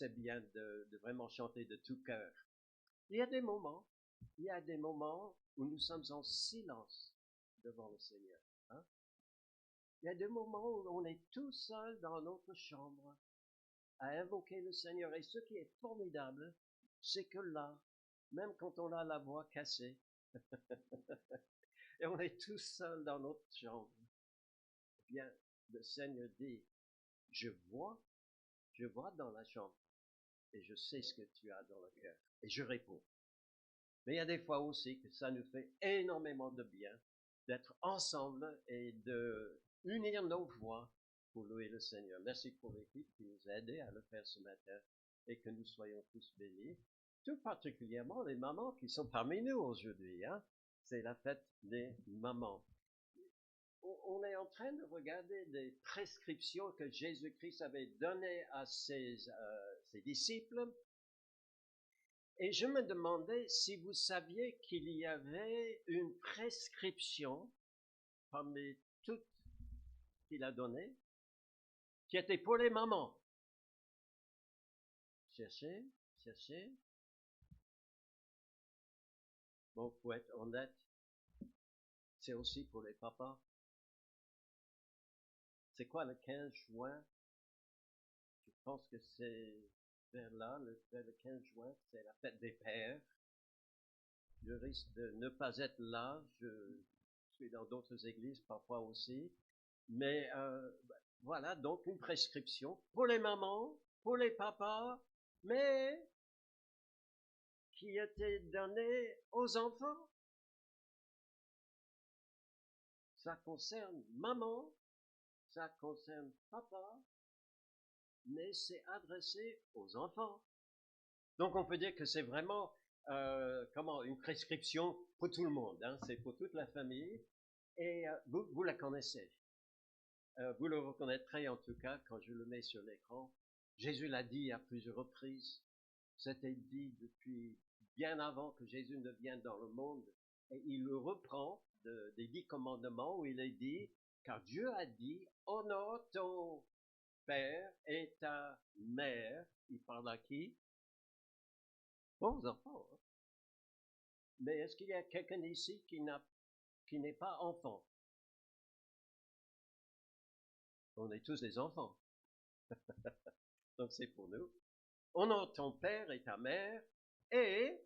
c'est bien de vraiment chanter de tout cœur. Il y a des moments où nous sommes en silence devant le Seigneur. Hein? Il y a des moments où on est tout seul dans notre chambre à invoquer le Seigneur. Et ce qui est formidable, c'est que là, même quand on a la voix cassée, et on est tout seul dans notre chambre, eh bien, le Seigneur dit, je vois dans la chambre, et je sais ce que tu as dans le cœur, et je réponds. Mais il y a des fois aussi que ça nous fait énormément de bien d'être ensemble et de unir nos voix pour louer le Seigneur. Merci pour l'équipe qui nous a aidés à le faire ce matin et que nous soyons tous bénis. Tout particulièrement les mamans qui sont parmi nous aujourd'hui. Hein? C'est la fête des mamans. On est en train de regarder des prescriptions que Jésus-Christ avait données à ses disciples. Et je me demandais si vous saviez qu'il y avait une prescription parmi toutes qu'il a données, qui était pour les mamans. Cherchez. Bon, pour être honnête, c'est aussi pour les papas. C'est quoi le 15 juin? Je pense que c'est vers là, vers le 15 juin, c'est la fête des pères. Je risque de ne pas être là, je suis dans d'autres églises parfois aussi. Mais voilà, donc une prescription pour les mamans, pour les papas, mais qui était donnée aux enfants. Ça concerne maman, ça concerne papa, mais c'est adressé aux enfants. Donc on peut dire que c'est vraiment une prescription pour tout le monde, hein, c'est pour toute la famille, et vous la connaissez. Vous le reconnaîtrez en tout cas quand je le mets sur l'écran. Jésus l'a dit à plusieurs reprises. C'était dit depuis bien avant que Jésus ne vienne dans le monde. Et il le reprend des 10 commandements où il est dit, car Dieu a dit, honore ton père et ta mère. Il parle à qui? Aux enfants. Hein? Mais est-ce qu'il y a quelqu'un ici qui n'est pas enfant? On est tous des enfants. Donc c'est pour nous. Honore ton père et ta mère, et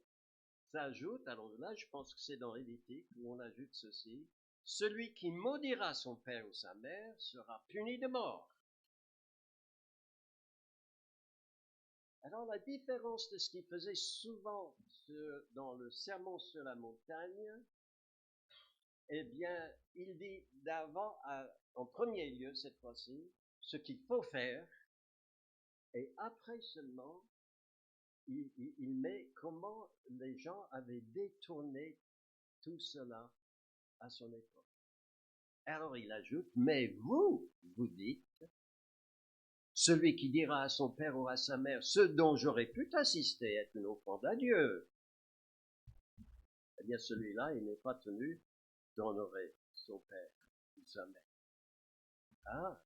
ça ajoute, alors là je pense que c'est dans Lévitique où on ajoute ceci, celui qui maudira son père ou sa mère sera puni de mort. Alors la différence de ce qu'il faisait souvent dans le sermon sur la montagne, eh bien il dit d'avant, en premier lieu cette fois-ci, ce qu'il faut faire, et après seulement il met comment les gens avaient détourné tout cela à son époque. Alors il ajoute, mais vous dites, celui qui dira à son père ou à sa mère, ce dont j'aurais pu t'assister est une offrande à Dieu. Eh bien celui-là, il n'est pas tenu d'honorer son père ou sa mère. Ah,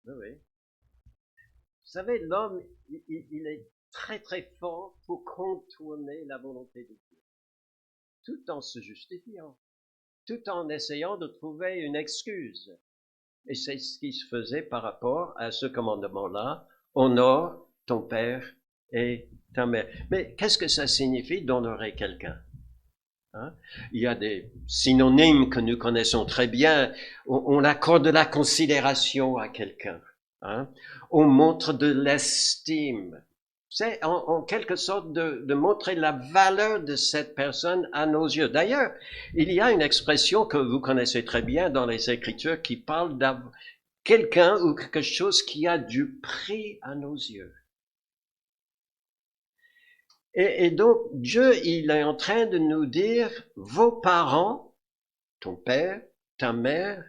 oui. Vous savez, l'homme, il est très très fort pour contourner la volonté de Dieu, tout en se justifiant, tout en essayant de trouver une excuse. Et c'est ce qui se faisait par rapport à ce commandement-là, honore ton père et ta mère. Mais qu'est-ce que ça signifie d'honorer quelqu'un? Hein? Il y a des synonymes que nous connaissons très bien. On accorde de la considération à quelqu'un. Hein? On montre de l'estime. C'est en quelque sorte de montrer la valeur de cette personne à nos yeux. D'ailleurs, il y a une expression que vous connaissez très bien dans les Écritures qui parle de quelqu'un ou quelque chose qui a du prix à nos yeux. Et donc, Dieu, il est en train de nous dire, vos parents, ton père, ta mère,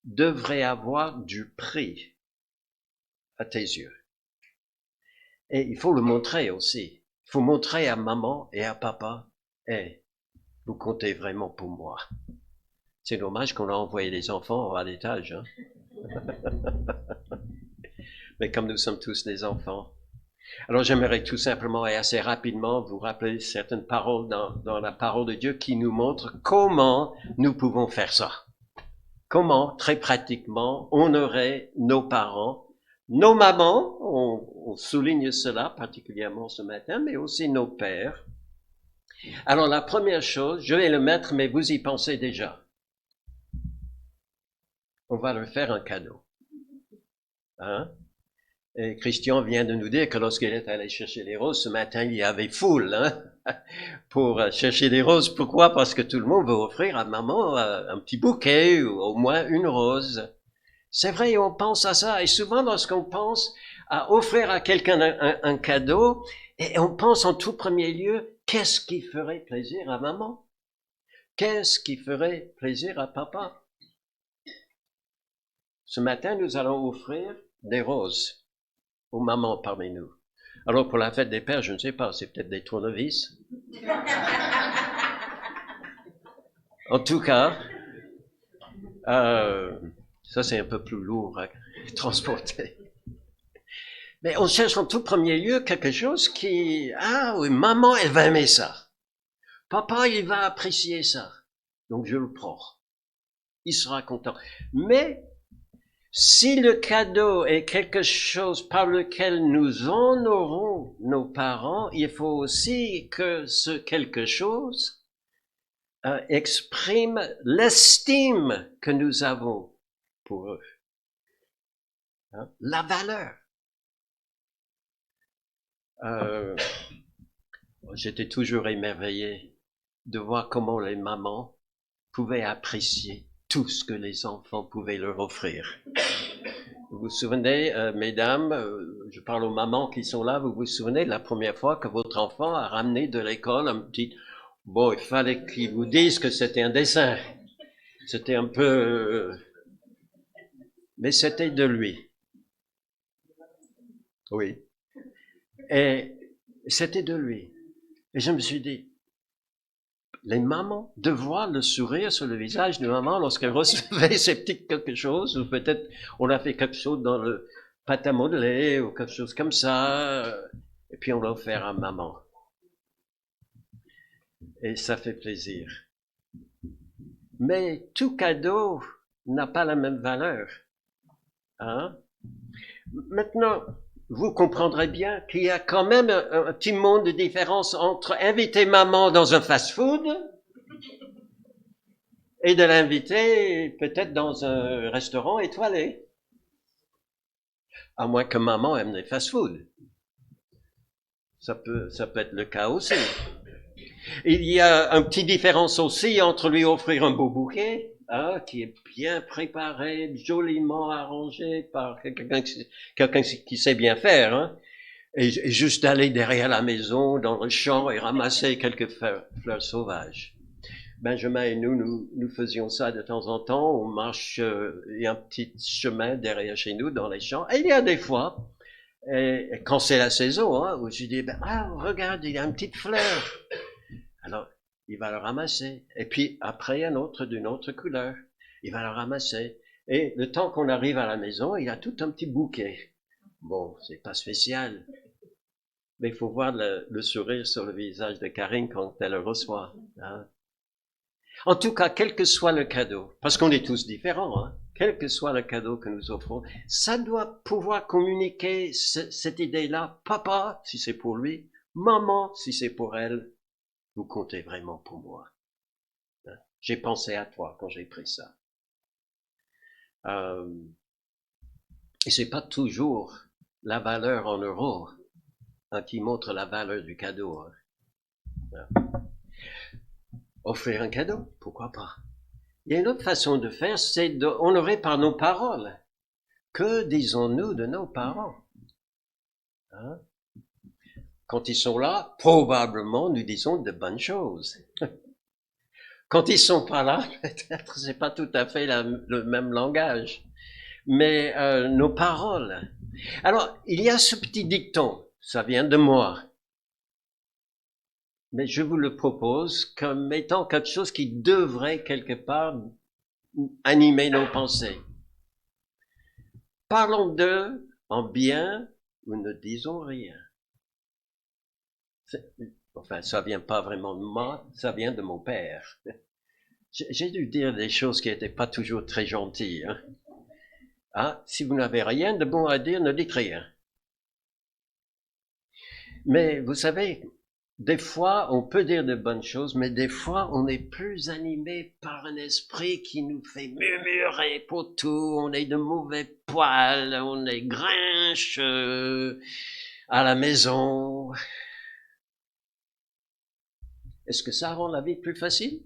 devraient avoir du prix à tes yeux. Et il faut le montrer aussi. Il faut montrer à maman et à papa, hey, vous comptez vraiment pour moi. C'est dommage qu'on a envoyé les enfants à l'étage. Hein? Mais comme nous sommes tous des enfants, Alors j'aimerais tout simplement et assez rapidement vous rappeler certaines paroles dans la parole de Dieu qui nous montrent comment nous pouvons faire ça. Comment, très pratiquement, honorer nos parents, nos mamans, on souligne cela particulièrement ce matin, mais aussi nos pères. Alors la première chose, je vais le mettre, mais vous y pensez déjà. On va leur faire un cadeau. Hein? Et Christian vient de nous dire que lorsqu'il est allé chercher les roses ce matin, il y avait foule pour chercher des roses. Pourquoi? Parce que tout le monde veut offrir à maman un petit bouquet ou au moins une rose. C'est vrai, on pense à ça. Et souvent, lorsqu'on pense à offrir à quelqu'un un cadeau, et on pense en tout premier lieu, qu'est-ce qui ferait plaisir à maman? Qu'est-ce qui ferait plaisir à papa? Ce matin, nous allons offrir des roses aux mamans parmi nous. Alors pour la fête des pères, je ne sais pas, c'est peut-être des tournevis. En tout cas, ça c'est un peu plus lourd à transporter. Mais on cherche en tout premier lieu quelque chose qui, ah oui, maman elle va aimer ça. Papa il va apprécier ça. Donc je le prends. Il sera content. Mais si le cadeau est quelque chose par lequel nous honorons nos parents, il faut aussi que ce quelque chose exprime l'estime que nous avons pour eux. Hein? La valeur. J'étais toujours émerveillé de voir comment les mamans pouvaient apprécier tout ce que les enfants pouvaient leur offrir. Vous vous souvenez, mesdames, je parle aux mamans qui sont là, vous vous souvenez de la première fois que votre enfant a ramené de l'école un petit... Bon, il fallait qu'il vous dise que c'était un dessin. C'était un peu... mais c'était de lui. Oui. Et c'était de lui. Et je me suis dit, les mamans, de voir le sourire sur le visage de maman lorsqu'elle recevait ces petits quelque chose, ou peut-être on a fait quelque chose dans le pâte à modeler, ou quelque chose comme ça, et puis on l'a offert à maman. Et ça fait plaisir. Mais tout cadeau n'a pas la même valeur. Hein? Maintenant, vous comprendrez bien qu'il y a quand même un petit monde de différence entre inviter maman dans un fast-food et de l'inviter peut-être dans un restaurant étoilé. À moins que maman aime les fast-food. Ça peut être le cas aussi. Il y a une petite différence aussi entre lui offrir un beau bouquet, hein, qui est bien préparé, joliment arrangé par quelqu'un qui sait bien faire, hein, et juste d'aller derrière la maison, dans le champ, et ramasser quelques fleurs sauvages. Benjamin et nous faisions ça de temps en temps. On marche, il y a un petit chemin derrière chez nous dans les champs. Et il y a des fois, et quand c'est la saison, hein, où je dis, regarde, il y a une petite fleur. Alors, il va le ramasser. Et puis, après, un autre d'une autre couleur. Il va le ramasser. Et le temps qu'on arrive à la maison, il y a tout un petit bouquet. Bon, c'est pas spécial. Mais il faut voir le sourire sur le visage de Karine quand elle le reçoit. Hein. En tout cas, quel que soit le cadeau, parce qu'on est tous différents, hein, quel que soit le cadeau que nous offrons, ça doit pouvoir communiquer cette idée-là. Papa, si c'est pour lui, maman, si c'est pour elle, vous comptez vraiment pour moi. Hein? J'ai pensé à toi quand j'ai pris ça. Et c'est pas toujours la valeur en euros qui montre la valeur du cadeau. Hein. Offrir un cadeau, pourquoi pas? Il y a une autre façon de faire, c'est d'honorer par nos paroles. Que disons-nous de nos parents? Hein? Quand ils sont là, probablement nous disons de bonnes choses. Quand ils sont pas là, peut-être c'est pas tout à fait le même langage. Mais nos paroles. Alors, il y a ce petit dicton, ça vient de moi. Mais je vous le propose comme étant quelque chose qui devrait quelque part animer nos pensées. Parlons d'eux en bien ou ne disons rien. Enfin, ça vient pas vraiment de moi, ça vient de mon père. J'ai dû dire des choses qui n'étaient pas toujours très gentilles. Hein. Ah, si vous n'avez rien de bon à dire, ne dites rien. Mais vous savez, des fois, on peut dire de bonnes choses, mais des fois, on est plus animé par un esprit qui nous fait murmurer pour tout. On est de mauvais poils, on est grinche à la maison. Est-ce que ça rend la vie plus facile?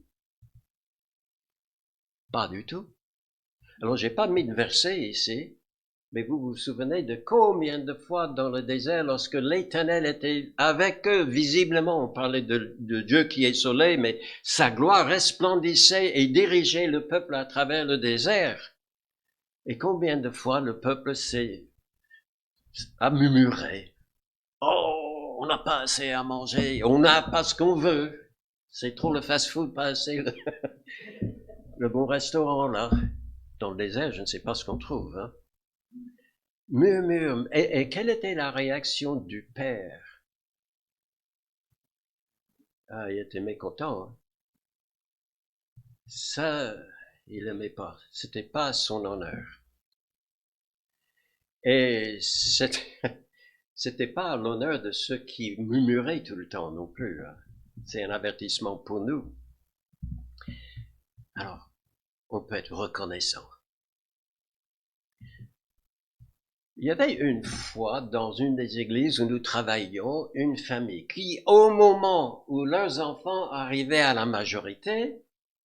Pas du tout. Alors, j'ai pas mis de verset ici, mais vous vous souvenez de combien de fois dans le désert, lorsque l'Éternel était avec eux, visiblement, on parlait de Dieu qui est soleil, mais sa gloire resplendissait et dirigeait le peuple à travers le désert. Et combien de fois le peuple a murmuré. Oh, on n'a pas assez à manger, on n'a pas ce qu'on veut. C'est trop le fast-food, pas assez le bon restaurant, là. Dans le désert, je ne sais pas ce qu'on trouve, hein. Murmure. Et quelle était la réaction du père? Ah, il était mécontent. Hein. Ça, il n'aimait pas. C'était pas son honneur. Et c'était pas l'honneur de ceux qui murmuraient tout le temps non plus. Hein. C'est un avertissement pour nous. Alors, on peut être reconnaissant. Il y avait une fois, dans une des églises où nous travaillions, une famille qui, au moment où leurs enfants arrivaient à la majorité,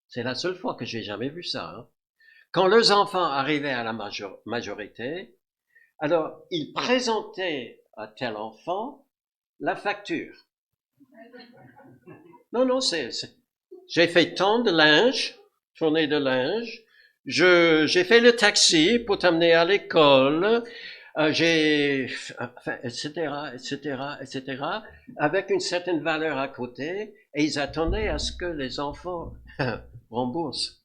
c'est la seule fois que j'ai jamais vu ça, hein, quand leurs enfants arrivaient à la majorité, alors ils présentaient à tel enfant la facture. Non, j'ai fait tant de linge, tournée de linge, j'ai fait le taxi pour t'amener à l'école, enfin, etc., avec une certaine valeur à côté, et ils attendaient à ce que les enfants remboursent.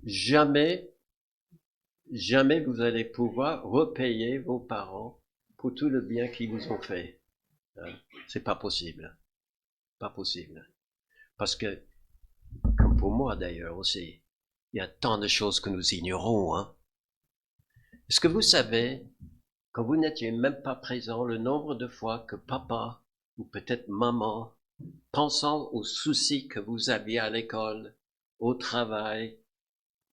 Jamais, jamais vous allez pouvoir repayer vos parents pour tout le bien qu'ils vous ont fait. C'est pas possible. Pas possible. Parce que, comme pour moi d'ailleurs aussi, il y a tant de choses que nous ignorons, hein. Est-ce que vous savez, quand vous n'étiez même pas présent, le nombre de fois que papa, ou peut-être maman, pensant aux soucis que vous aviez à l'école, au travail,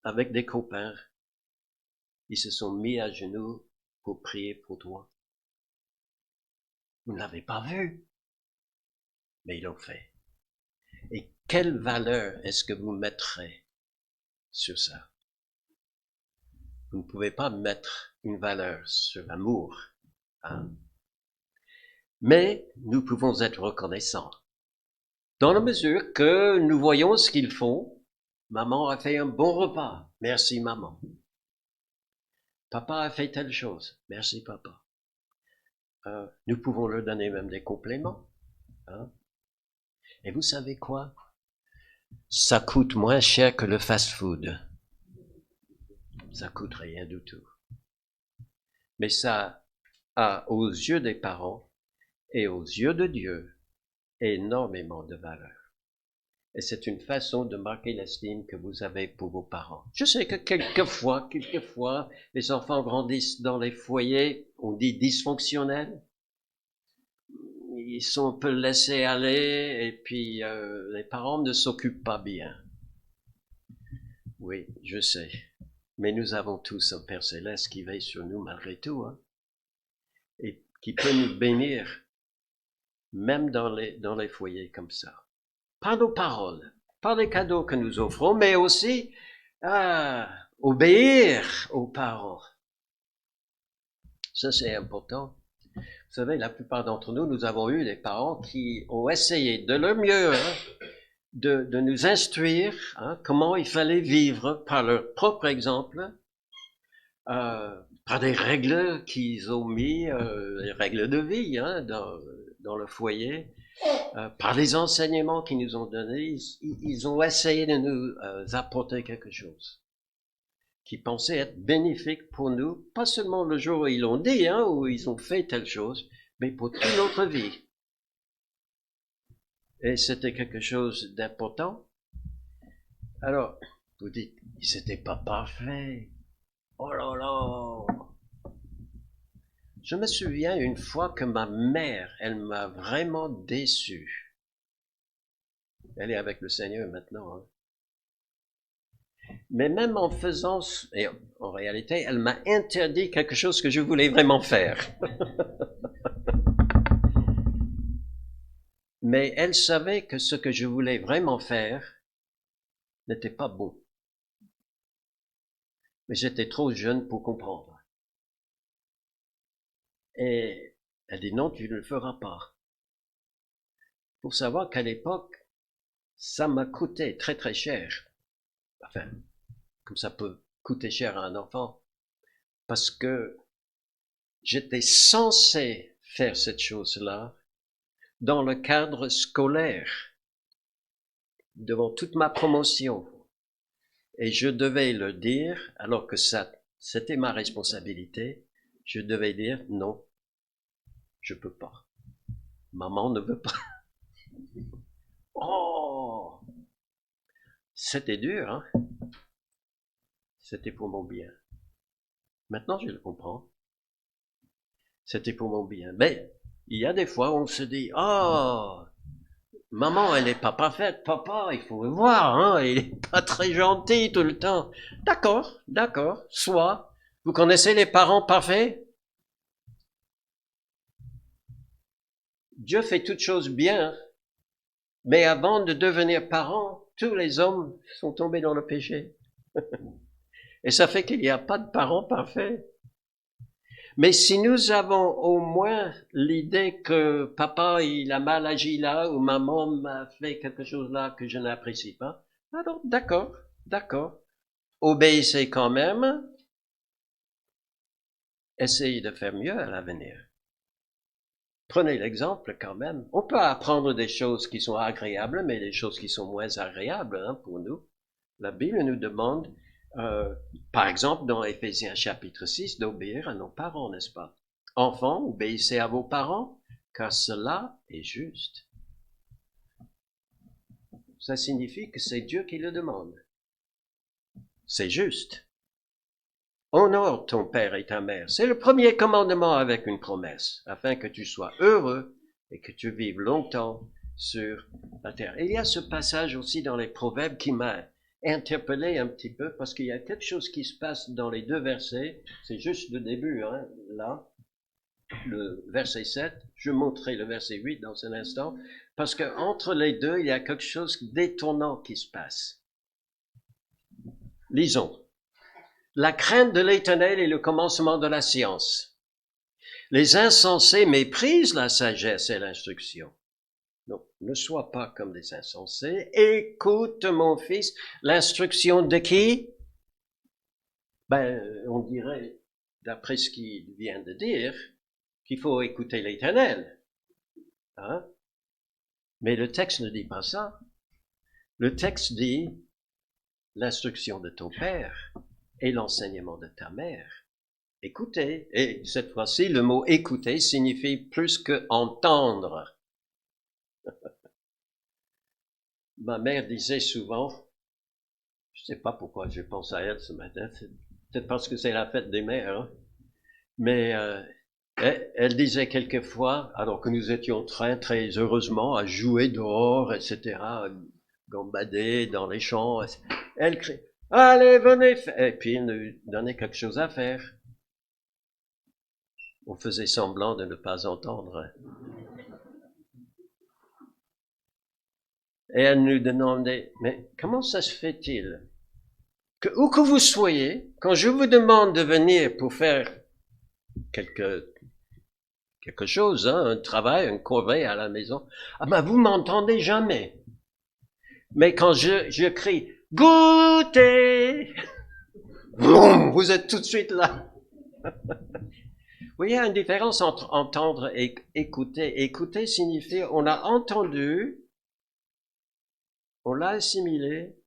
avec des copains, ils se sont mis à genoux pour prier pour toi. Vous ne l'avez pas vu, mais ils l'ont fait. Et quelle valeur est-ce que vous mettrez sur ça? Vous ne pouvez pas mettre une valeur sur l'amour, hein? Mais nous pouvons être reconnaissants. Dans la mesure que nous voyons ce qu'ils font, maman a fait un bon repas, merci maman. Papa a fait telle chose, merci papa. Nous pouvons leur donner même des compléments. Hein? Et vous savez quoi? Ça coûte moins cher que le fast-food. Ça coûte rien du tout. Mais ça a, aux yeux des parents et aux yeux de Dieu, énormément de valeur. Et c'est une façon de marquer l'estime que vous avez pour vos parents. Je sais que quelquefois, les enfants grandissent dans les foyers, on dit dysfonctionnels. Ils sont un peu laissés aller et puis les parents ne s'occupent pas bien. Oui, je sais. Mais nous avons tous un Père Céleste qui veille sur nous malgré tout, hein, et qui peut nous bénir, même dans les foyers comme ça. Par nos paroles, par les cadeaux que nous offrons, mais aussi obéir aux parents. Ça, c'est important. Vous savez, la plupart d'entre nous, nous avons eu des parents qui ont essayé de leur mieux de nous instruire comment il fallait vivre par leur propre exemple, par des règles qu'ils ont mis, les règles de vie dans le foyer, par les enseignements qu'ils nous ont donnés, ils ont essayé de nous apporter quelque chose qui pensaient être bénéfiques pour nous, pas seulement le jour où ils l'ont dit, hein, où ils ont fait telle chose, mais pour toute notre vie. Et c'était quelque chose d'important. Alors, vous dites, ils n'étaient pas parfaits. Oh là là! Je me souviens une fois que ma mère, elle m'a vraiment déçu. Elle est avec le Seigneur maintenant. Hein. Mais même en faisant, et en réalité, elle m'a interdit quelque chose que je voulais vraiment faire. Mais elle savait que ce que je voulais vraiment faire n'était pas bon. Mais j'étais trop jeune pour comprendre. Et elle dit non, tu ne le feras pas. Pour savoir qu'à l'époque, ça m'a coûté très très cher. Enfin, comme ça peut coûter cher à un enfant. Parce que j'étais censé faire cette chose-là dans le cadre scolaire, devant toute ma promotion. Et je devais le dire, alors que ça, c'était ma responsabilité, je devais dire non, je peux pas. Maman ne veut pas. Oh! C'était dur, hein? C'était pour mon bien. Maintenant, je le comprends. C'était pour mon bien. Mais il y a des fois où on se dit, oh, maman, elle n'est pas parfaite, papa, il faut le voir, hein, il est pas très gentil tout le temps. D'accord, d'accord, soit. Vous connaissez les parents parfaits? Dieu fait toutes choses bien, mais avant de devenir parents, tous les hommes sont tombés dans le péché. Et ça fait qu'il n'y a pas de parents parfaits. Mais si nous avons au moins l'idée que papa, il a mal agi là, ou maman m'a fait quelque chose là que je n'apprécie pas, alors d'accord, d'accord. Obéissez quand même. Essayez de faire mieux à l'avenir. Prenez l'exemple quand même. On peut apprendre des choses qui sont agréables, mais des choses qui sont moins agréables hein, pour nous. La Bible nous demande, par exemple, dans Éphésiens chapitre 6, d'obéir à nos parents, n'est-ce pas? Enfants, obéissez à vos parents, car cela est juste. Ça signifie que c'est Dieu qui le demande. C'est juste. Honore ton père et ta mère. C'est le premier commandement avec une promesse, afin que tu sois heureux et que tu vives longtemps sur la terre. Et il y a ce passage aussi dans les Proverbes qui m'a interpellé un petit peu, parce qu'il y a quelque chose qui se passe dans les deux versets. C'est juste le début, hein, là, le verset 7. Je montrerai le verset 8 dans un instant, parce que entre les deux, il y a quelque chose d'étonnant qui se passe. Lisons. La crainte de l'Éternel est le commencement de la science. Les insensés méprisent la sagesse et l'instruction. Donc, ne sois pas comme des insensés. Écoute, mon fils, l'instruction de qui? Ben, on dirait, d'après ce qu'il vient de dire, qu'il faut écouter l'Éternel. Hein? Mais le texte ne dit pas ça. Le texte dit l'instruction de ton père et l'enseignement de ta mère. Écouter. Et cette fois-ci, le mot écouter signifie plus que entendre. Ma mère disait souvent, je ne sais pas pourquoi je pense à elle ce matin, c'est peut-être parce que c'est la fête des mères, hein, mais elle disait quelquefois, alors que nous étions très heureusement à jouer dehors, etc., à gambader dans les champs, elle criait, allez, venez, et puis elle nous donnait quelque chose à faire. On faisait semblant de ne pas entendre. Et elle nous demandait, mais comment ça se fait-il que, où que vous soyez, quand je vous demande de venir pour faire quelque chose, hein, un travail, un corvée à la maison, ah ben vous m'entendez jamais. Mais quand je crie, goûtez, vous êtes tout de suite là. Vous voyez, il y a une différence entre entendre et écouter. Écouter signifie, on a entendu, on l'a assimilé,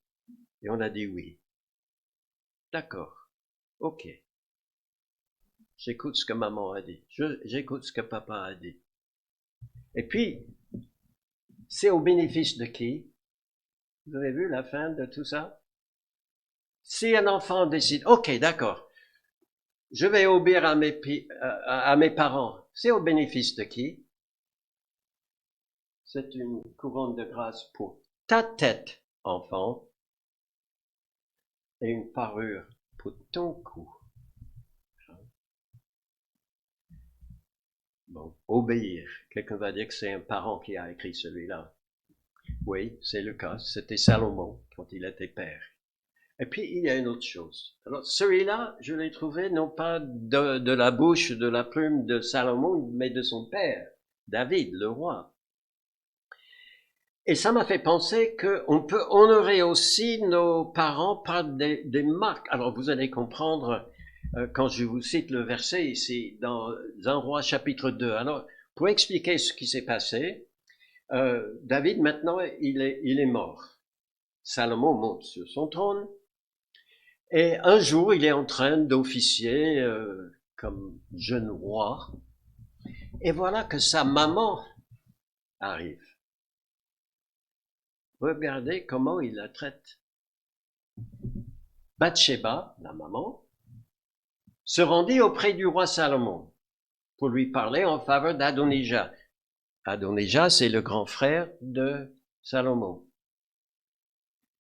et on a dit oui. D'accord. Ok, j'écoute ce que maman a dit, j'écoute ce que papa a dit. Et puis, c'est au bénéfice de qui? Vous avez vu la fin de tout ça? Si un enfant décide, ok, d'accord, je vais obéir à mes parents, c'est au bénéfice de qui? C'est une couronne de grâce pour ta tête, enfant, et une parure pour ton cou. Bon, obéir. Quelqu'un va dire que c'est un parent qui a écrit celui-là. Oui, c'est le cas. C'était Salomon quand il était père. Et puis, il y a une autre chose. Alors, celui-là, je l'ai trouvé non pas de la bouche, de la plume de Salomon, mais de son père, David, le roi. Et ça m'a fait penser qu'on peut honorer aussi nos parents par des marques. Alors, vous allez comprendre quand je vous cite le verset ici, dans 1 Roi chapitre 2. Alors, pour expliquer ce qui s'est passé, David, maintenant, il est mort. Salomon monte sur son trône. Et un jour, il est en train d'officier comme jeune roi. Et voilà que sa maman arrive. Regardez comment il la traite. Bathsheba, la maman, se rendit auprès du roi Salomon pour lui parler en faveur d'Adonijah. Adonijah, c'est le grand frère de Salomon.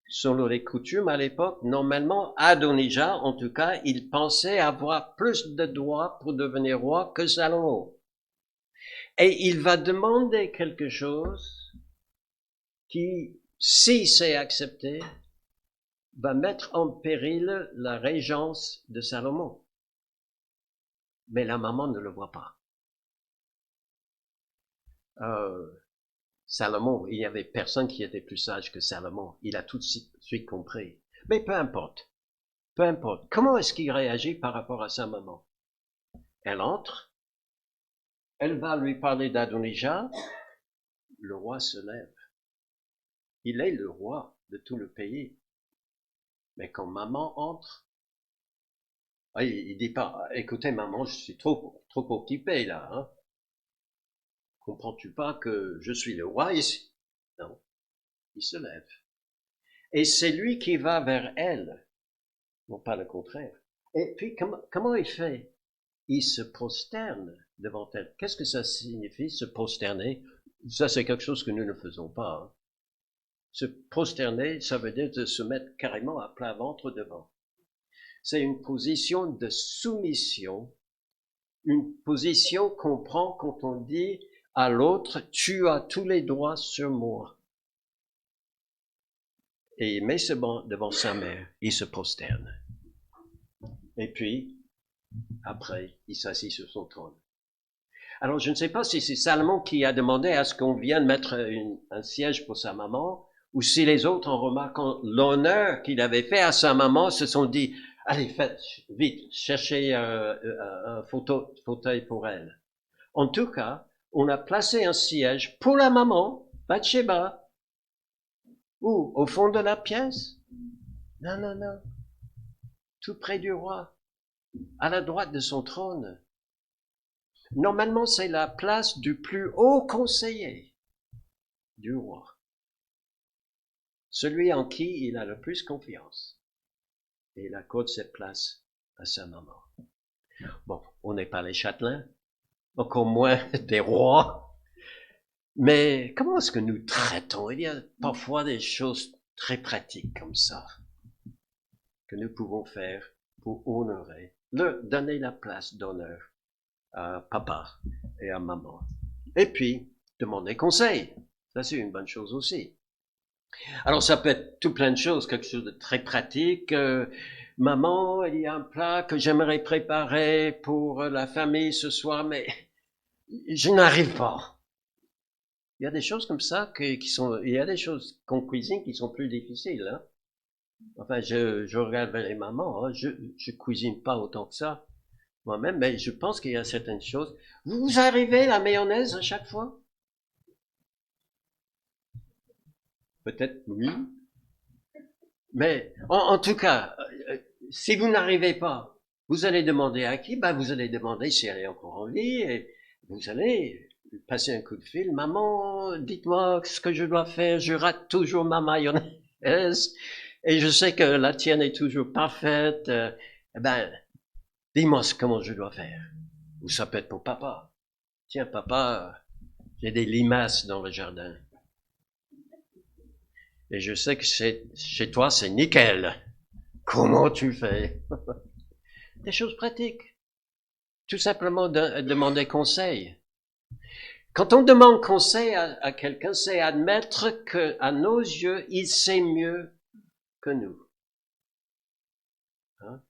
Selon les coutumes à l'époque, normalement, Adonijah, en tout cas, il pensait avoir plus de droits pour devenir roi que Salomon. Et il va demander quelque chose qui, si c'est accepté, va mettre en péril la régence de Salomon. Mais la maman ne le voit pas. Salomon, il y avait personne qui était plus sage que Salomon. Il a tout de suite compris. Mais peu importe. Peu importe. Comment est-ce qu'il réagit par rapport à sa maman? Elle entre. Elle va lui parler d'Adonijah. Le roi se lève. Il est le roi de tout le pays. Mais quand maman entre, il dit pas, écoutez maman, je suis trop occupé là, hein. Comprends-tu pas que je suis le roi ici? Non. Il se lève. Et c'est lui qui va vers elle, non pas le contraire. Et puis, comment il fait? Il se prosterne devant elle. Qu'est-ce que ça signifie, se prosterner? Ça, c'est quelque chose que nous ne faisons pas. Hein. Se prosterner, ça veut dire de se mettre carrément à plat ventre devant. C'est une position de soumission, une position qu'on prend quand on dit à l'autre, tu as tous les droits sur moi. Et il met ce banc devant sa mère, il se prosterne. Et puis, après, il s'assit sur son trône. Alors, je ne sais pas si c'est Salomon qui a demandé à ce qu'on vienne mettre un siège pour sa maman, ou si les autres, en remarquant l'honneur qu'il avait fait à sa maman, se sont dit, allez, faites vite, cherchez un fauteuil pour elle. En tout cas, on a placé un siège pour la maman, Bathsheba. Où? Au fond de la pièce? Non, non, non. Tout près du roi, à la droite de son trône. Normalement, c'est la place du plus haut conseiller du roi. Celui en qui il a le plus confiance. Et il accorde cette place à sa maman. Bon, on n'est pas les châtelains, encore moins des rois. Mais comment est-ce que nous traitons? Il y a parfois des choses très pratiques comme ça que nous pouvons faire pour honorer, donner la place d'honneur à papa et à maman. Et puis, demander conseil. Ça, c'est une bonne chose aussi. Alors, ça peut être tout plein de choses, quelque chose de très pratique. Maman, il y a un plat que j'aimerais préparer pour la famille ce soir, mais je n'arrive pas. Il y a des choses comme ça il y a des choses qu'on cuisine qui sont plus difficiles, hein. Enfin, je regarde les mamans, hein, je cuisine pas autant que ça moi-même, mais je pense qu'il y a certaines choses. Vous arrivez la mayonnaise à chaque fois? Peut-être oui, mais en tout cas, si vous n'arrivez pas, Vous allez demander à qui? Ben, vous allez demander si elle est encore en vie et vous allez passer un coup de fil. Maman, dites-moi ce que je dois faire. Je rate toujours ma mayonnaise et je sais que la tienne est toujours parfaite. Ben, dis-moi comment je dois faire. Ou ça peut être pour papa. Tiens, papa, j'ai des limaces dans le jardin. Et je sais que chez toi, c'est nickel. Comment tu fais? Des choses pratiques. Tout simplement demander conseil. Quand on demande conseil à quelqu'un, c'est admettre que, à nos yeux, il sait mieux que nous. Hein?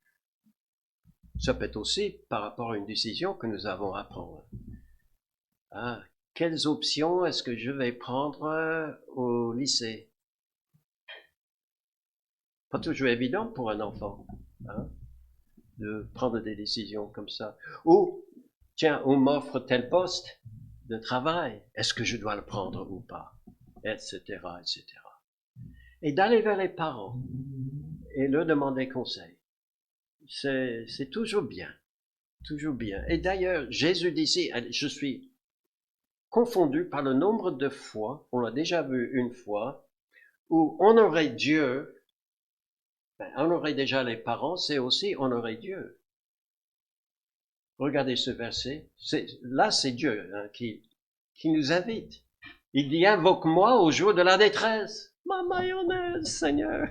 Ça peut être aussi par rapport à une décision que nous avons à prendre. Hein? Quelles options est-ce que je vais prendre au lycée? Pas toujours évident pour un enfant, hein, de prendre des décisions comme ça. Ou, tiens, on m'offre tel poste de travail, est-ce que je dois le prendre ou pas? Etc., etc. Et d'aller vers les parents et leur demander conseil. C'est toujours bien, toujours bien. Et d'ailleurs, Jésus dit ici, je suis confondu par le nombre de fois, on l'a déjà vu une fois, où honorer Dieu, honorer déjà les parents, c'est aussi honorer Dieu. Regardez ce verset. Là, c'est Dieu hein, qui nous invite. Il dit, invoque-moi au jour de la détresse. Ma mayonnaise, Seigneur.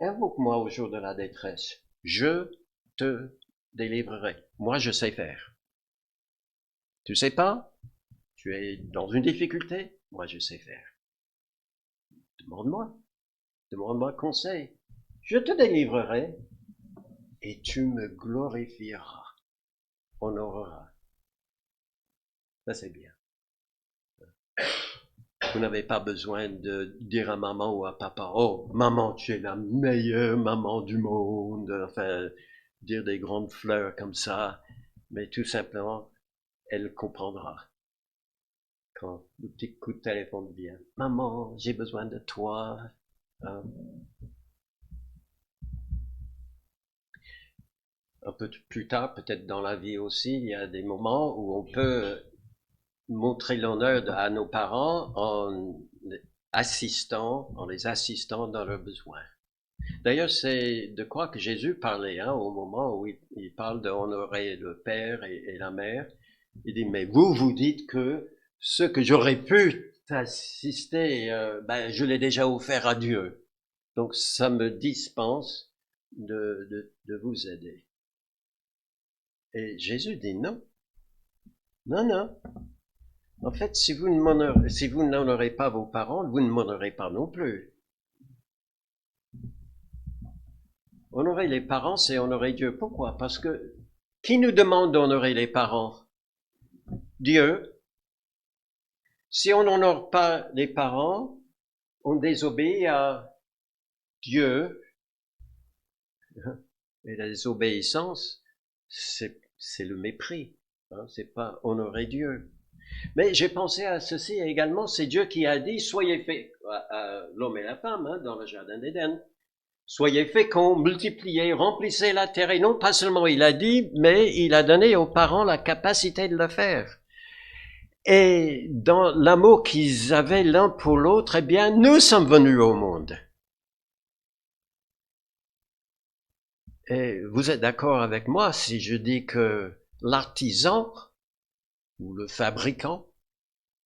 Invoque-moi au jour de la détresse. Je te délivrerai. Moi, je sais faire. Tu sais pas? Tu es dans une difficulté? Moi, je sais faire. Demande-moi. Demande-moi conseil. Je te délivrerai et tu me glorifieras, honoreras. Ça, c'est bien. Vous n'avez pas besoin de dire à maman ou à papa, oh, maman, tu es la meilleure maman du monde. Enfin, dire des grandes fleurs comme ça. Mais tout simplement, elle comprendra. Quand le petit coup de téléphone vient. Maman, j'ai besoin de toi. Hein. Un peu plus tard, peut-être dans la vie aussi, il y a des moments où on peut montrer l'honneur à nos parents en les assistant dans leurs besoins. D'ailleurs, c'est de quoi que Jésus parlait hein, au moment où il parle d'honorer le père et la mère. Il dit, mais vous dites que ce que j'aurais pu t'assister, je l'ai déjà offert à Dieu. Donc, ça me dispense de vous aider. Et Jésus dit non. Non, non. En fait, si vous n'honorez pas vos parents, vous ne m'honorez pas non plus. Honorer les parents, c'est honorer Dieu. Pourquoi? Parce que qui nous demande d'honorer les parents? Dieu. Si on n'honore pas les parents, on désobéit à Dieu. Et la désobéissance, c'est le mépris. Hein, c'est pas honorer Dieu. Mais j'ai pensé à ceci également, c'est Dieu qui a dit, soyez faits, l'homme et la femme, hein, dans le jardin d'Éden. Soyez féconds, multipliez, remplissez la terre. Et non pas seulement il a dit, mais il a donné aux parents la capacité de le faire. Et dans l'amour qu'ils avaient l'un pour l'autre, eh bien, nous sommes venus au monde. Et vous êtes d'accord avec moi si je dis que l'artisan ou le fabricant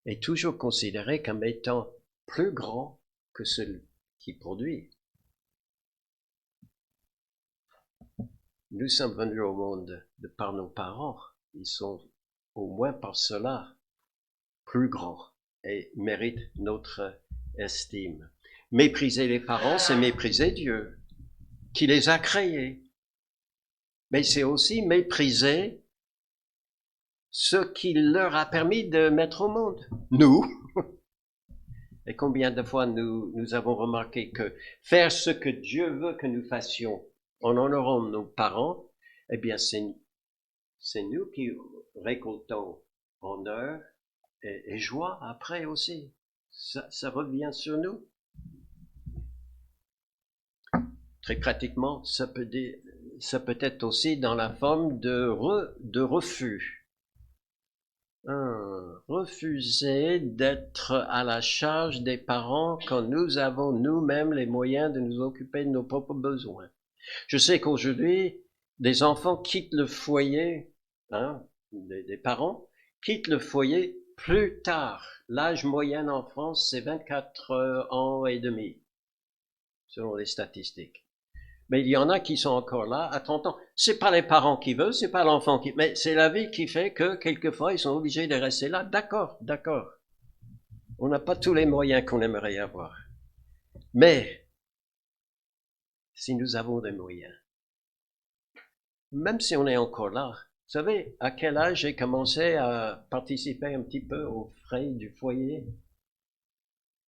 est toujours considéré comme étant plus grand que celui qui produit. Nous sommes venus au monde de par nos parents. Ils sont au moins par cela plus grands et méritent notre estime. Mépriser les parents, c'est mépriser Dieu, qui les a créés. Mais c'est aussi mépriser ce qu'il leur a permis de mettre au monde. Nous. Et combien de fois nous avons remarqué que faire ce que Dieu veut que nous fassions en honorant nos parents, eh bien c'est nous qui récoltons honneur et joie après aussi. Ça revient sur nous. très pratiquement, ça peut être aussi dans la forme de refus. Refuser d'être à la charge des parents quand nous avons nous-mêmes les moyens de nous occuper de nos propres besoins. Je sais qu'aujourd'hui, des enfants quittent le foyer, des parents quittent le foyer plus tard. L'âge moyen en France, c'est 24 ans et demi, selon les statistiques. Mais il y en a qui sont encore là à 30 ans. C'est pas les parents qui veulent, c'est pas l'enfant qui, mais c'est la vie qui fait que quelquefois ils sont obligés de rester là. D'accord. On n'a pas tous les moyens qu'on aimerait avoir. Mais, si nous avons des moyens, même si on est encore là, vous savez, à quel âge j'ai commencé à participer un petit peu aux frais du foyer?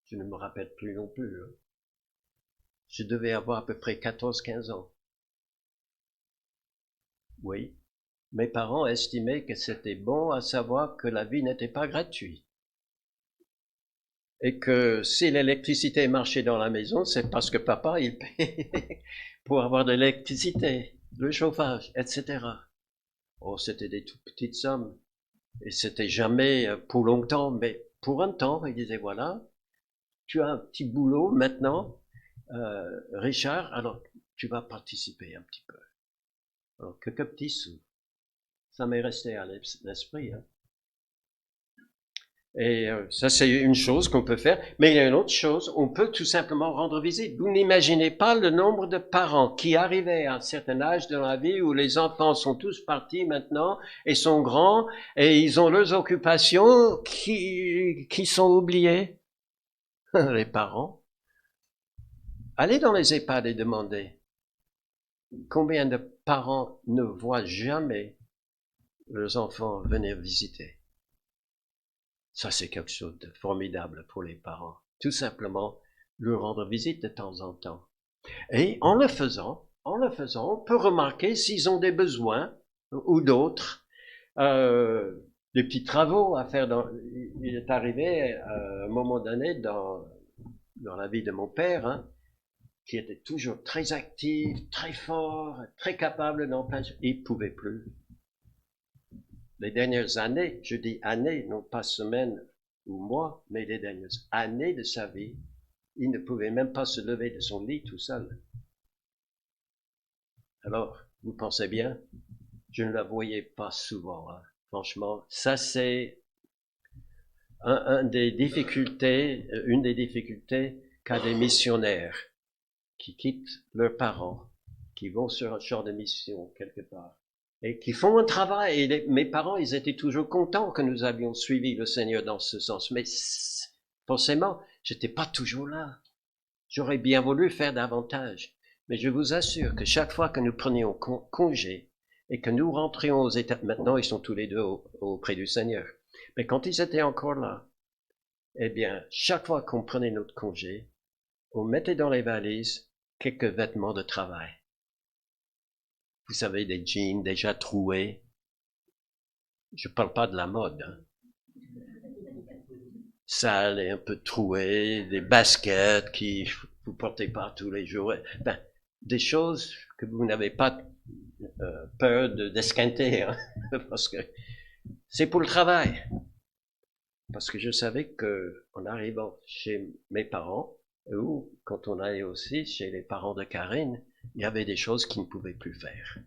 Je ne me rappelle plus non plus. Je devais avoir à peu près 14-15 ans. Oui. Mes parents estimaient que c'était bon à savoir que la vie n'était pas gratuite. Et que si l'électricité marchait dans la maison, c'est parce que papa, il payait pour avoir de l'électricité, le chauffage, etc. Oh, c'était des toutes petites sommes. Et c'était jamais pour longtemps, mais pour un temps, il disait, voilà, tu as un petit boulot maintenant, Richard, alors tu vas participer un petit peu. Alors, quelques petits sous. Ça m'est resté à l'esprit. Et ça, c'est une chose qu'on peut faire. Mais il y a une autre chose, on peut tout simplement rendre visite. Vous n'imaginez pas le nombre de parents qui arrivaient à un certain âge dans la vie où les enfants sont tous partis maintenant et sont grands et ils ont leurs occupations qui sont oubliées. Les parents. Allez dans les EHPAD et demandez combien de parents ne voient jamais leurs enfants venir visiter. Ça, c'est quelque chose de formidable pour les parents. Tout simplement, leur rendre visite de temps en temps. Et en le faisant, on peut remarquer s'ils ont des besoins ou d'autres, des petits travaux à faire. Il est arrivé à un moment donné dans la vie de mon père, qui était toujours très actif, très fort, très capable d'en faire. Il ne pouvait plus. Les dernières années, je dis années, non pas semaines ou mois, mais les dernières années de sa vie, il ne pouvait même pas se lever de son lit tout seul. Alors, vous pensez bien, je ne la voyais pas souvent. Franchement, ça c'est une des difficultés qu'a des missionnaires qui quittent leurs parents, qui vont sur un champ de mission quelque part, et qui font un travail. Et mes parents, ils étaient toujours contents que nous avions suivi le Seigneur dans ce sens. Mais forcément, j'étais pas toujours là. J'aurais bien voulu faire davantage. Mais je vous assure que chaque fois que nous prenions congé et que nous rentrions aux États, maintenant ils sont tous les deux auprès du Seigneur. Mais quand ils étaient encore là, eh bien, chaque fois qu'on prenait notre congé, on mettait dans les valises quelques vêtements de travail. Vous savez, des jeans déjà troués. Je parle pas de la mode. Sales et un peu troués, des baskets qui vous portez pas tous les jours. Ben, des choses que vous n'avez pas peur d'esquinter, parce que c'est pour le travail. Parce que je savais que en arrivant chez mes parents, ou quand on allait aussi chez les parents de Karine, il y avait des choses qu'ils ne pouvaient plus faire.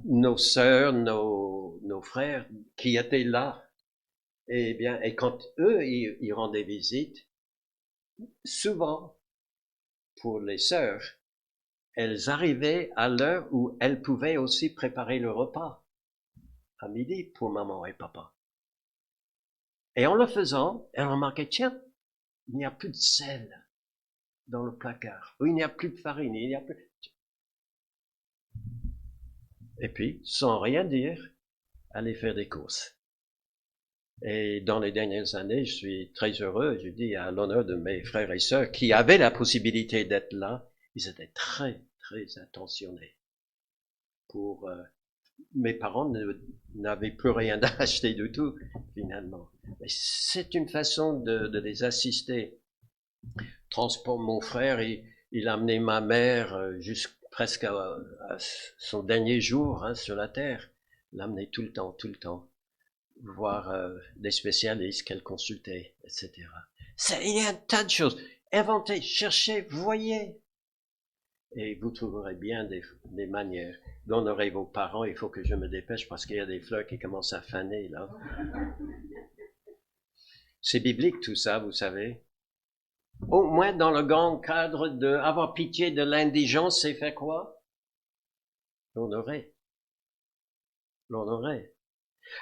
Nos sœurs, nos frères qui étaient là, et quand eux, ils rendaient visite, souvent, pour les sœurs, elles arrivaient à l'heure où elles pouvaient aussi préparer le repas à midi pour maman et papa. Et en le faisant, elles remarquaient, tiens, il n'y a plus de sel dans le placard, ou il n'y a plus de farine, il n'y a plus... Et puis, sans rien dire, aller faire des courses. Et dans les dernières années, je suis très heureux, je dis à l'honneur de mes frères et sœurs qui avaient la possibilité d'être là, ils étaient très, très attentionnés. Mes parents n'avaient plus rien à acheter du tout, finalement. Mais c'est une façon de les assister. Transport, mon frère, il a amené ma mère presque à son dernier jour sur la terre. Il l'a amené tout le temps, voir des spécialistes qu'elle consultait, etc. Il y a un tas de choses. Inventez, cherchez, voyez. Et vous trouverez bien des manières d'honorer vos parents. Il faut que je me dépêche parce qu'il y a des fleurs qui commencent à faner, là. C'est biblique tout ça, vous savez. Au moins dans le grand cadre de avoir pitié de l'indigent, c'est faire quoi? L'honorer. L'honorer.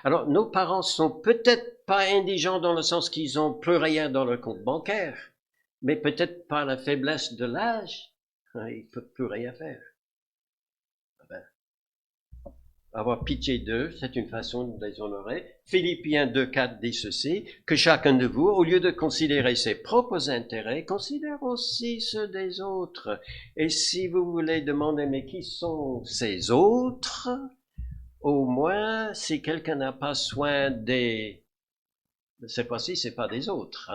Alors, nos parents sont peut-être pas indigents dans le sens qu'ils ont plus rien dans leur compte bancaire, mais peut-être par la faiblesse de l'âge, ils peuvent plus rien faire. Ben, avoir pitié d'eux, c'est une façon de les honorer. Philippiens 2,4 dit ceci, que chacun de vous, au lieu de considérer ses propres intérêts, considère aussi ceux des autres. Et si vous voulez demander, mais qui sont ces autres? Au moins, si quelqu'un n'a pas soin cette fois-ci, c'est pas des autres,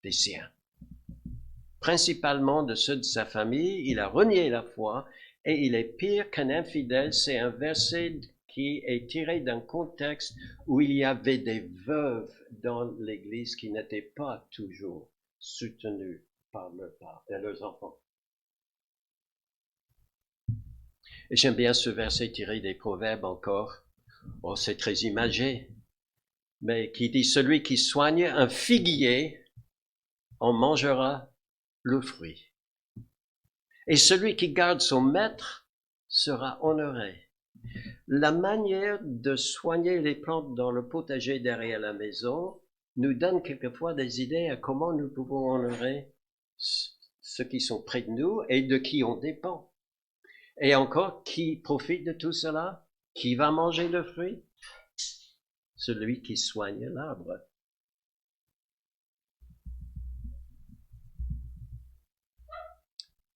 des siens. Principalement de ceux de sa famille, il a renié la foi et il est pire qu'un infidèle. C'est un verset qui est tiré d'un contexte où il y avait des veuves dans l'Église qui n'étaient pas toujours soutenues par leurs enfants. Et j'aime bien ce verset tiré des Proverbes encore. Oh, c'est très imagé, mais qui dit, celui qui soigne un figuier en mangera le fruit. Et celui qui garde son maître sera honoré. La manière de soigner les plantes dans le potager derrière la maison nous donne quelquefois des idées à comment nous pouvons honorer ceux qui sont près de nous et de qui on dépend. Et encore, qui profite de tout cela? Qui va manger le fruit? Celui qui soigne l'arbre.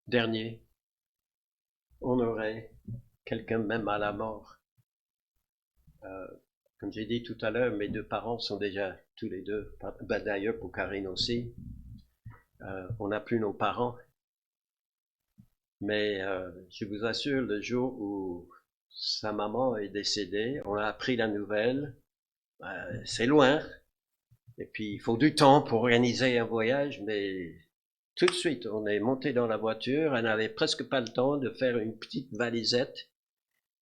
Dernier, honorer quelqu'un même à la mort. Comme j'ai dit tout à l'heure, mes deux parents sont déjà tous les deux, d'ailleurs pour Karine aussi. On n'a plus nos parents. Mais je vous assure, le jour où sa maman est décédée, on a appris la nouvelle. C'est loin. Et puis, il faut du temps pour organiser un voyage, mais tout de suite, on est monté dans la voiture. Elle n'avait presque pas le temps de faire une petite valisette.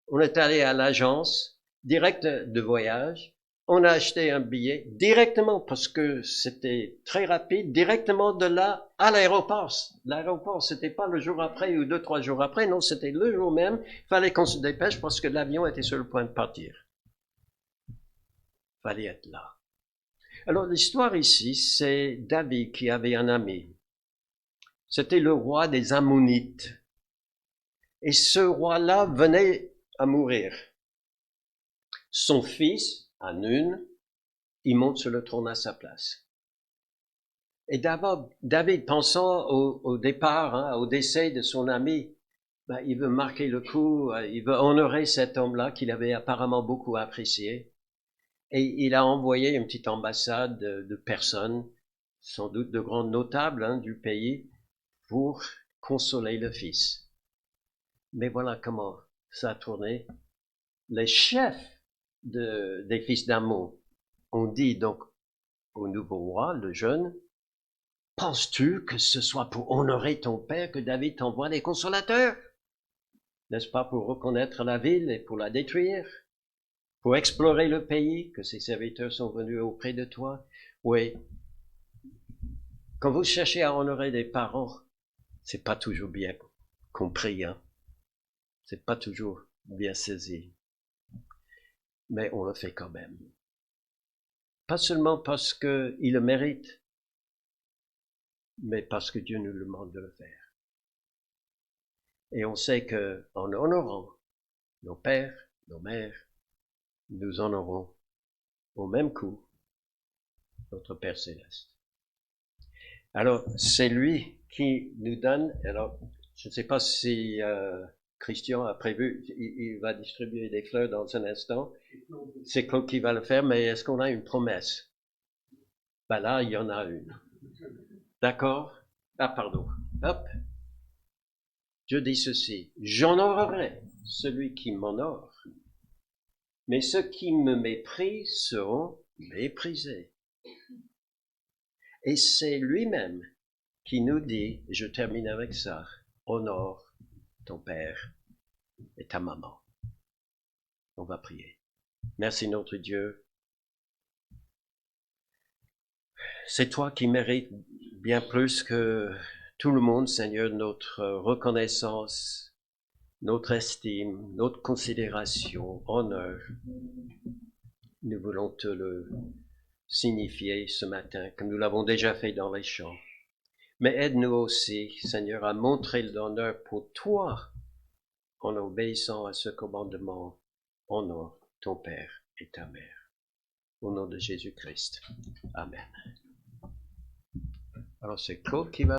On est allé à l'agence, direct de voyage. On a acheté un billet directement, parce que c'était très rapide, directement de là à l'aéroport. L'aéroport, c'était pas le jour après ou 2-3 jours après, non, c'était le jour même. Il fallait qu'on se dépêche parce que l'avion était sur le point de partir. Il fallait être là. Alors l'histoire ici, c'est David qui avait un ami. C'était le roi des Ammonites. Et ce roi-là venait à mourir. Son fils, Hanun, il monte sur le trône à sa place. Et d'abord, David, pensant au départ, au décès de son ami, il veut marquer le coup, il veut honorer cet homme-là qu'il avait apparemment beaucoup apprécié. Et il a envoyé une petite ambassade de personnes, sans doute de grands notables du pays, pour consoler le fils. Mais voilà comment ça a tourné. Les chefs des fils d'Ammon ont dit donc au nouveau roi, le jeune, penses-tu que ce soit pour honorer ton père que David t'envoie des consolateurs? N'est-ce pas pour reconnaître la ville et pour la détruire? Pour explorer le pays, que ses serviteurs sont venus auprès de toi? Oui. Quand vous cherchez à honorer des parents, c'est pas toujours bien compris, C'est pas toujours bien saisi. Mais on le fait quand même. Pas seulement parce qu'il le mérite, mais parce que Dieu nous demande de le faire. Et on sait que en honorant nos pères, nos mères, nous honorons au même coup notre Père Céleste. Alors, c'est lui qui nous donne, alors, je ne sais pas si Christian a prévu, il va distribuer des fleurs dans un instant. C'est Claude qui va le faire, mais est-ce qu'on a une promesse? Là, il y en a une. D'accord? Ah, pardon. Hop. Je dis ceci, j'honorerai celui qui m'honore, mais ceux qui me méprisent seront méprisés. Et c'est lui-même qui nous dit, je termine avec ça, honore ton père et ta maman. On va prier. Merci notre Dieu. C'est toi qui mérites bien plus que tout le monde, Seigneur, notre reconnaissance, notre estime, notre considération, honneur. Nous voulons te le signifier ce matin, comme nous l'avons déjà fait dans les chants. Mais aide-nous aussi, Seigneur, à montrer l'honneur pour toi en obéissant à ce commandement. Honore ton père et ta mère. Au nom de Jésus-Christ. Amen. Alors c'est Claude qui va